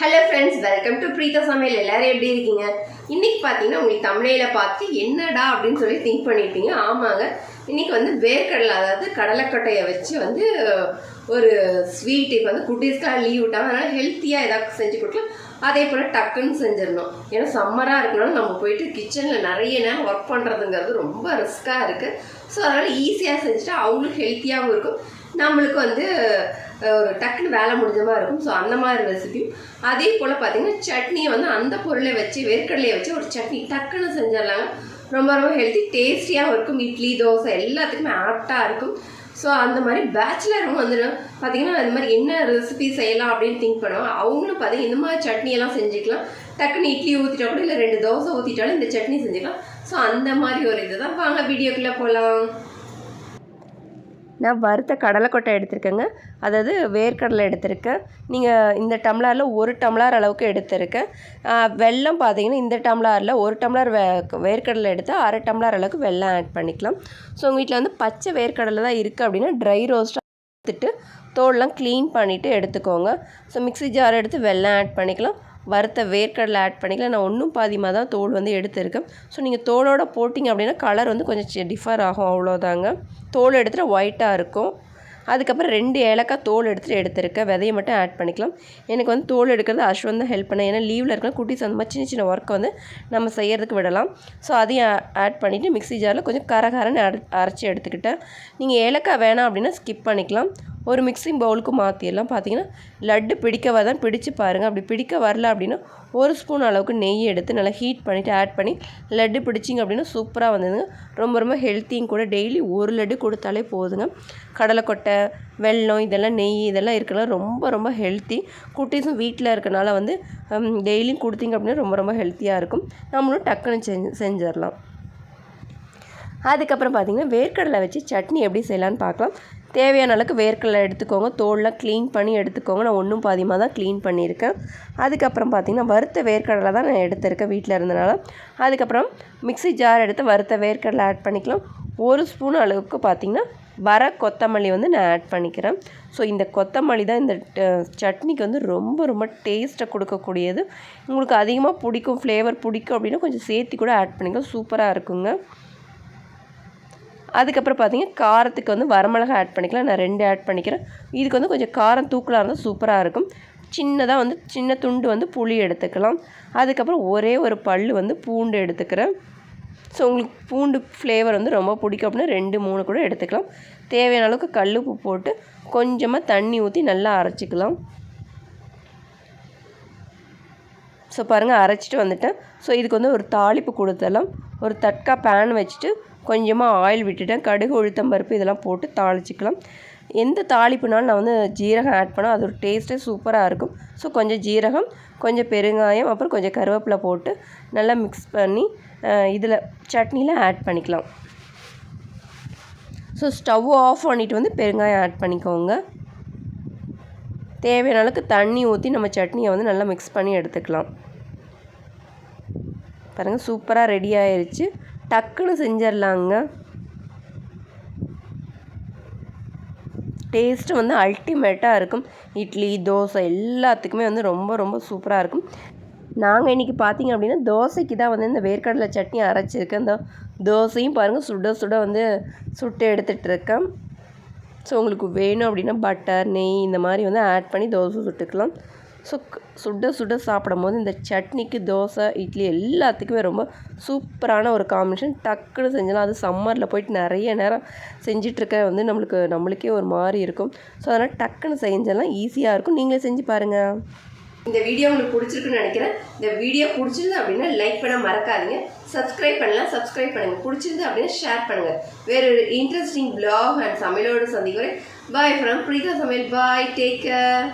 Hello friends, welcome to Preetha சமையல். எல்லாரும் எப்படி இருக்கீங்க? இன்னைக்கு பார்த்தீங்கன்னா உங்களுக்கு தமிழையில் பார்த்து என்னடா அப்படின்னு சொல்லி திங்க் பண்ணியிருப்பீங்க. ஆமாங்க, இன்னைக்கு வந்து வேர்க்கடலை, அதாவது கடலைக்கொட்டையை வச்சு வந்து ஒரு ஸ்வீட். இப்போ வந்து குட்டீஸ்க்காக லீவ் விட்டாங்க, அதனால் ஹெல்த்தியாக ஏதாவது செஞ்சு கொடுக்கலாம். அதே போல் டக்குன்னு செஞ்சிடணும். ஏன்னா சம்மராக இருக்கனால நம்ம போயிட்டு கிச்சனில் நிறைய நேரம் ஒர்க் பண்ணுறதுங்கிறது ரொம்ப ரிஸ்க்காக இருக்குது. ஸோ அதனால் ஈஸியாக செஞ்சுட்டு அவங்களுக்கு ஹெல்த்தியாகவும் இருக்கும், நம்மளுக்கு வந்து ஒரு டக்குன்னு வேலை முடிஞ்ச மாதிரி இருக்கும். ஸோ அந்த மாதிரி ரெசிபியும் அதே போல் பார்த்தீங்கன்னா சட்னியை வந்து அந்த பொருளை வச்சு, வேர்க்கடலையை வச்சு ஒரு சட்னி டக்குன்னு செஞ்சிடலாங்க. ரொம்ப ரொம்ப ஹெல்த்தி, டேஸ்டியாகவும் இருக்கும். இட்லி, தோசை எல்லாத்துக்குமே ஆப்டாக இருக்கும். ஸோ அந்த மாதிரி பேச்சுலரும் வந்து பார்த்தீங்கன்னா இந்த மாதிரி என்ன ரெசிபி செய்யலாம் அப்படின்னு திங்க் பண்ணுவாங்க. அவங்களும் பார்த்தீங்கன்னா இந்த மாதிரி சட்னியெல்லாம் செஞ்சுக்கலாம். டக்குன்னு இட்லி ஊற்றிட்டா கூட, இல்லை 2 தோசை ஊற்றிட்டாலும் இந்த சட்னி செஞ்சுக்கலாம். ஸோ அந்த மாதிரி ஒரு இது தான். வாங்க வீடியோக்குள்ளே போகலாம். நான் வறுத்த கடலைக்கொட்டை எடுத்திருக்கேங்க, அதாவது வேர்க்கடலை எடுத்திருக்கேன். நீங்கள் இந்த டம்ளரில் 1 டம்ளர் அளவுக்கு எடுத்திருக்கேன். வெல்லம் பார்த்தீங்கன்னா இந்த டம்ளரில் 1 டம்ளர் வேர்க்கடலை எடுத்தால் 1/2 டம்ளர் அளவுக்கு வெல்லம் ஆட் பண்ணிக்கலாம். ஸோ உங்கள் வீட்டில் வந்து பச்சை வேர்க்கடலை தான் இருக்குது அப்படின்னா ட்ரை ரோஸ்ட்டாக எடுத்துட்டு தோலெலாம் க்ளீன் பண்ணிவிட்டு எடுத்துக்கோங்க. ஸோ மிக்ஸி ஜார் எடுத்து வெல்லம் ஆட் பண்ணிக்கலாம், வறுத்த வேர்க்கடலை ஆட் பண்ணிக்கலாம். நான் ஒன்றும் பாதியமாக தான் தோல் வந்து எடுத்துருக்கேன். ஸோ நீங்கள் தோலோடு போட்டிங்க அப்படின்னா கலர் வந்து கொஞ்சம் டிஃபர் ஆகும், அவ்வளோதாங்க. தோல் எடுத்துகிட்டு ஒயிட்டாக இருக்கும். அதுக்கப்புறம் 2 ஏலக்காய் தோல் எடுத்துருக்கேன், விதையை மட்டும் ஆட் பண்ணிக்கலாம். எனக்கு வந்து தோல் எடுக்கிறது அஸ்வந்த் தான் ஹெல்ப் பண்ணேன். ஏன்னா லீவில் இருக்கலாம், குட்டீஸ் அந்த மாதிரி சின்ன சின்ன ஒர்க்கை வந்து நம்ம செய்கிறதுக்கு விடலாம். ஸோ அதையும் ஆட் பண்ணிவிட்டு மிக்ஸி ஜாரில் கொஞ்சம் கரகரன்னு அரைச்சி எடுத்துக்கிட்டேன். நீங்கள் ஏலக்காய் வேணாம் அப்படின்னா ஸ்கிப் பண்ணிக்கலாம். ஒரு மிக்ஸிங் பவுலுக்கு மாற்றிடலாம். பார்த்தீங்கன்னா லட்டு பிடிக்க வரதான் பிடிச்சி பாருங்கள். அப்படி பிடிக்க வரல அப்படின்னா 1 ஸ்பூன் அளவுக்கு நெய் எடுத்து நல்லா ஹீட் பண்ணிவிட்டு ஆட் பண்ணி லட்டு பிடிச்சிங்க அப்படின்னா சூப்பராக வந்ததுங்க. ரொம்ப ரொம்ப ஹெல்த்தியும் கூட. டெய்லி 1 லட்டு கொடுத்தாலே போதுங்க. கடலைக்கொட்டை, வெல்லம், இதெல்லாம் நெய் இதெல்லாம் இருக்கனால ரொம்ப ரொம்ப ஹெல்த்தி. குட்டீஸும் வீட்டில் இருக்கனால வந்து டெய்லியும் கொடுத்தீங்க அப்படின்னா ரொம்ப ரொம்ப ஹெல்த்தியாக இருக்கும். நம்மளும் டக்குன்னு செஞ்சிடலாம். அதுக்கப்புறம் பார்த்திங்கன்னா வேர்க்கடலை வச்சு சட்னி எப்படி செய்யலான்னு பார்க்கலாம். தேவையான அளவுக்கு வேர்க்கடலை எடுத்துக்கோங்க, தோலெலாம் க்ளீன் பண்ணி எடுத்துக்கோங்க. நான் ஒன்றும் பாதியமாக தான் க்ளீன் பண்ணியிருக்கேன். அதுக்கப்புறம் பார்த்திங்கன்னா வறுத்த வேர்க்கடலை தான் நான் எடுத்திருக்கேன் வீட்டில் இருந்தனால. அதுக்கப்புறம் மிக்ஸி ஜார் எடுத்து வறுத்த வேர்க்கடலை ஆட் பண்ணிக்கலாம். 1 ஸ்பூன் அளவுக்கு பார்த்திங்கன்னா வர கொத்தமல்லி வந்து நான் ஆட் பண்ணிக்கிறேன். ஸோ இந்த கொத்தமல்லி தான் இந்த சட்னிக்கு வந்து ரொம்ப ரொம்ப டேஸ்ட்டை கொடுக்கக்கூடியது. உங்களுக்கு அதிகமாக பிடிக்கும், ஃப்ளேவர் பிடிக்கும் அப்படின்னா கொஞ்சம் சேர்த்து கூட ஆட் பண்ணிக்கலாம், சூப்பராக இருக்குங்க. அதுக்கப்புறம் பார்த்திங்கன்னா காரத்துக்கு வந்து வரமிளகா ஆட் பண்ணிக்கலாம். நான் 2 ஆட் பண்ணிக்கிறேன். இதுக்கு வந்து கொஞ்சம் காரம் தூக்கலாக இருந்தால் சூப்பராக இருக்கும். சின்னதாக வந்து சின்ன துண்டு வந்து புளி எடுத்துக்கலாம். அதுக்கப்புறம் ஒரே ஒரு பல் வந்து பூண்டு எடுத்துக்கிறேன். ஸோ உங்களுக்கு பூண்டு ஃப்ளேவர் வந்து ரொம்ப பிடிக்கும் அப்படின்னா 2, 3 கூட எடுத்துக்கலாம். தேவையான அளவுக்கு கல் உப்பு போட்டு கொஞ்சமாக தண்ணி ஊற்றி நல்லா அரைச்சிக்கலாம். ஸோ பாருங்கள், அரைச்சிட்டு வந்துட்டேன். ஸோ இதுக்கு வந்து ஒரு தாளிப்பு கொடுத்துடலாம். ஒரு தட்கா பேன் வச்சுட்டு கொஞ்சமாக ஆயில் விட்டுட்டேன். கடுகு, உளுத்தம்பருப்பு இதெல்லாம் போட்டு தாளிச்சிக்கலாம். எந்த தாளிப்புனாலும் நான் வந்து ஜீரகம் ஆட் பண்ணால் அது ஒரு டேஸ்ட்டே சூப்பராக இருக்கும். ஸோ கொஞ்சம் ஜீரகம், கொஞ்சம் பெருங்காயம், அப்புறம் கொஞ்சம் கருவேப்பிலை போட்டு நல்லா மிக்ஸ் பண்ணி இதில் சட்னியில் ஆட் பண்ணிக்கலாம். ஸோ ஸ்டவ் ஆஃப் பண்ணிவிட்டு வந்து பெருங்காயம் ஆட் பண்ணிக்கோங்க. தேவையான அளவுக்கு தண்ணி ஊற்றி நம்ம சட்னியை வந்து நல்லா மிக்ஸ் பண்ணி எடுத்துக்கலாம். பாருங்கள், சூப்பராக ரெடி ஆயிடுச்சு. டக்குன்னு செஞ்சிடலாங்க. டேஸ்ட்டு வந்து அல்டிமேட்டாக இருக்கும். இட்லி, தோசை எல்லாத்துக்குமே வந்து ரொம்ப ரொம்ப சூப்பராக இருக்கும். நாங்கள் இன்றைக்கி பார்த்திங்க அப்படின்னா தோசைக்கு தான் வந்து இந்த வேர்க்கடலை சட்னி அரைச்சிருக்கேன். இந்த தோசையும் பாருங்கள் சுட சுட வந்து சுட்டு எடுத்துகிட்ருக்கேன். ஸோ உங்களுக்கு வேணும் அப்படின்னா பட்டர், நெய் இந்த மாதிரி வந்து ஆட் பண்ணி தோசை சுட்டுக்கலாம். ஸோ சுட சுட சாப்பிடும் போது இந்த சட்னிக்கு தோசை, இட்லி எல்லாத்துக்குமே ரொம்ப சூப்பரான ஒரு காம்பினேஷன். டக்குன்னு செஞ்சலாம். அது சம்மரில் போயிட்டு நிறைய நேரம் செஞ்சிட்ருக்க வந்து நம்மளுக்கே ஒரு மாதிரி இருக்கும். ஸோ அதனால் டக்குன்னு செஞ்சலாம், ஈஸியாக இருக்கும். நீங்களே செஞ்சு பாருங்கள். இந்த வீடியோ உங்களுக்கு பிடிச்சிருக்குன்னு நினைக்கிறேன். இந்த வீடியோ பிடிச்சிருந்து அப்படின்னா லைக் பண்ண மறக்காதீங்க. சப்ஸ்கிரைப் பண்ணலாம், சப்ஸ்கிரைப் பண்ணுங்கள். பிடிச்சிருந்து அப்படின்னா ஷேர் பண்ணுங்கள். வேறு ஒரு இன்ட்ரெஸ்டிங் vlog அண்ட் சமையலோடு சந்திக்கிறேன். பாய் ஃப்ரம் பிரீதா சமையல். பாய், டேக் கேர்.